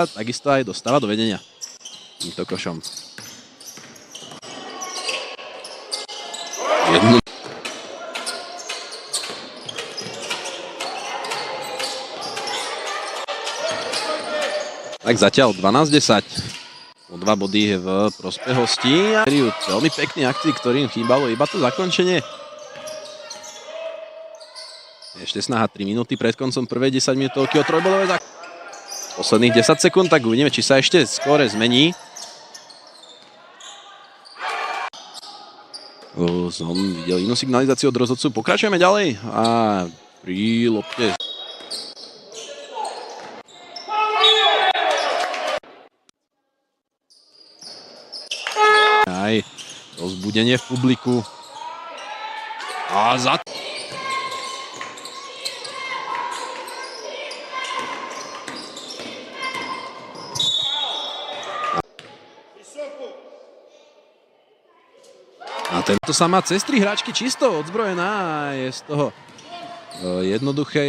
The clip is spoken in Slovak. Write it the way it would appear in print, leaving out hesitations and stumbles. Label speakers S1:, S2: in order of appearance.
S1: takisto aj dostáva do vedenia týmto košom. Tak zatiaľ 12-10. O 2 body v prospech hostí. Veľmi pekný akcii, ktorým chýbalo iba to zakončenie. Ešte snaha 3 minúty pred koncom prvej 10 minútovky o trojbodové zakončenie. Posledných 10 sekúnd, tak uvidíme, či sa ešte skóre zmení. Som videl inú signalizáciu od rozhodcu. Pokračujeme ďalej a pri lopte. Aj rozbudenie v publiku. A za... A tento sa má cez 3 hráčky čisto odzbrojená a je z toho jednoduchá